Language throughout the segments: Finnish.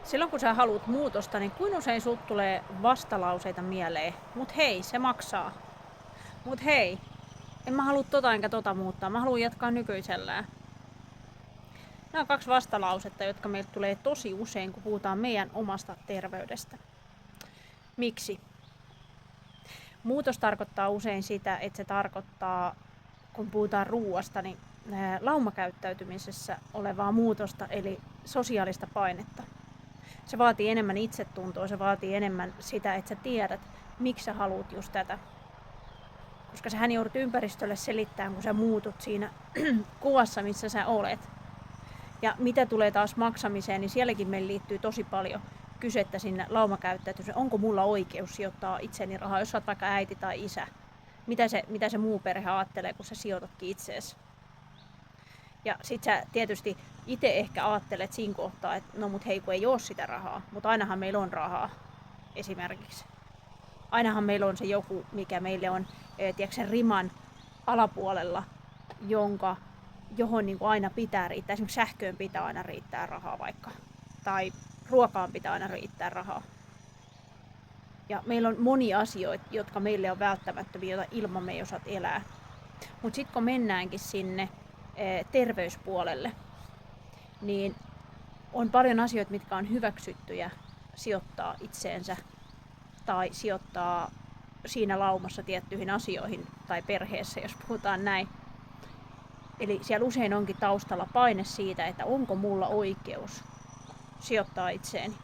Silloin kun sä haluat muutosta, niin kuin usein sut tulee vastalauseita mieleen. Mut hei, se maksaa. Mut hei, en mä halua tota enkä tota muuttaa. Mä haluan jatkaa nykyisellään. Nämä on kaksi vastalausetta, jotka meiltä tulee tosi usein, kun puhutaan meidän omasta terveydestä. Miksi? Muutos tarkoittaa usein sitä, että se tarkoittaa, kun puhutaan ruuasta, niin laumakäyttäytymisessä olevaa muutosta, eli sosiaalista painetta. Se vaatii enemmän itsetuntoa, se vaatii enemmän sitä, että sä tiedät, miksi sä haluat just tätä. Koska sähän joudut ympäristölle selittämään, kun sä muutut siinä kuvassa, missä sä olet. Ja mitä tulee taas maksamiseen, niin sielläkin meillä liittyy tosi paljon kysettä sinne laumakäyttäytymiseen. Onko mulla oikeus sijoittaa itseni rahaa, jos sä oot vaikka äiti tai isä? Mitä se muu perhe ajattelee, kun sä sijoitatkin itseesi? Ja sit sä tietysti itse ehkä ajattelet siinä kohtaa, että no mut hei, kun ei oo sitä rahaa. Mutta ainahan meillä on rahaa esimerkiksi. Ainahan meillä on se joku, mikä meille on sen riman alapuolella, johon niin kuin aina pitää riittää. Esimerkiksi sähköön pitää aina riittää rahaa vaikka. Tai ruokaan pitää aina riittää rahaa. Ja meillä on monia asioita, jotka meille on välttämättömiä, joita ilman me ei osaat elää. Mutta sitten kun mennäänkin sinne terveyspuolelle, niin on paljon asioita, mitkä on hyväksyttyjä sijoittaa itseensä tai sijoittaa siinä laumassa tiettyihin asioihin tai perheessä, jos puhutaan näin. Eli siellä usein onkin taustalla paine siitä, että onko mulla oikeus sijoittaa itseeni.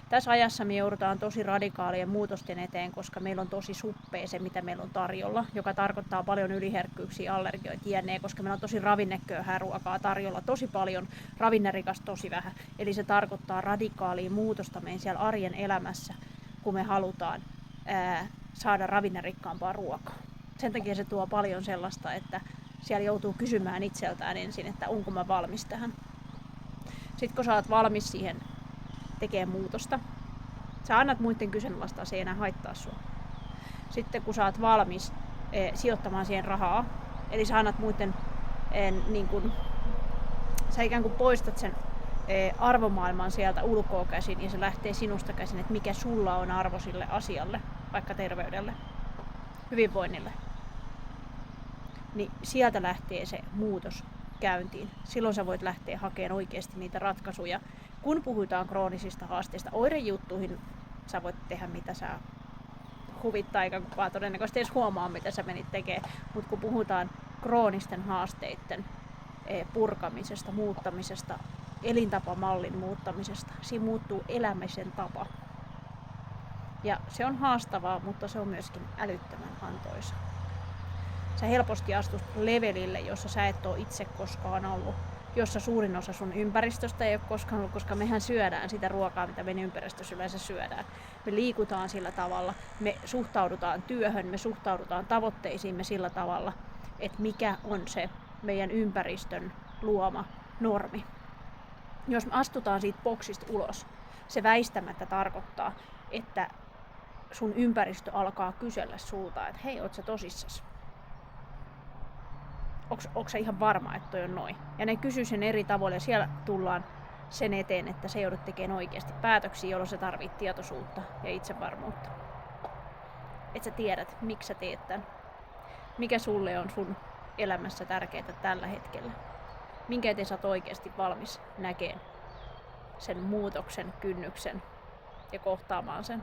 Tässä ajassa me joudutaan tosi radikaalien muutosten eteen, koska meillä on tosi suppea se, mitä meillä on tarjolla, joka tarkoittaa paljon yliherkkyyksiä, allergioita, jne, koska meillä on tosi ravinneköyhää ruokaa tarjolla, tosi paljon, ravinnerikas tosi vähän. Eli se tarkoittaa radikaalia muutosta meidän siellä arjen elämässä, kun me halutaan saada ravinnerikkaampaa ruokaa. Sen takia se tuo paljon sellaista, että siellä joutuu kysymään itseltään ensin, että onko mä valmis tähän. Sitten kun sä oot valmis siihen tekee muutosta. Sä annat muiden kyseenalaistaa, se ei enää haittaa sua. Sitten kun sä oot valmis sijoittamaan siihen rahaa, eli sä annat muiden, sä ikään kuin poistat sen arvomaailman sieltä ulkoa käsin ja se lähtee sinusta käsin, että mikä sulla on arvo sille asialle, vaikka terveydelle, hyvinvoinnille. Niin sieltä lähtee se muutos käyntiin. Silloin sä voit lähteä hakemaan oikeasti niitä ratkaisuja. Kun puhutaan kroonisista haasteista, oirejuttuihin sä voit tehdä mitä sä huvittaa, eikä kukaan todennäköisesti edes huomaa mitä sä menit tekemään. Mutta kun puhutaan kroonisten haasteiden purkamisesta, muuttamisesta, elintapamallin muuttamisesta, siinä muuttuu elämisen tapa. Ja se on haastavaa, mutta se on myöskin älyttömän antoisa. Sä helposti astut levelille, jossa sä et ole itse koskaan ollut, jossa suurin osa sun ympäristöstä ei ole koskaan ollut, koska mehän syödään sitä ruokaa, mitä meidän ympäristössä yleensä syödään. Me liikutaan sillä tavalla, me suhtaudutaan työhön, me suhtaudutaan tavoitteisiimme sillä tavalla, että mikä on se meidän ympäristön luoma normi. Jos me astutaan siitä boksista ulos, se väistämättä tarkoittaa, että sun ympäristö alkaa kysellä sulta, että hei, oot sä tosissas? Onko sä ihan varma, että toi on noin? Ja ne kysyy sen eri tavoilla ja siellä tullaan sen eteen, että se joudut tekemään oikeasti päätöksiä, jolloin se tarvitsee tietoisuutta ja itsevarmuutta. Että sä tiedät, miksi sä teet tämän. Mikä sulle on sun elämässä tärkeää tällä hetkellä. Minkä eteen sä oot oikeasti valmis näkemään sen muutoksen, kynnyksen ja kohtaamaan sen.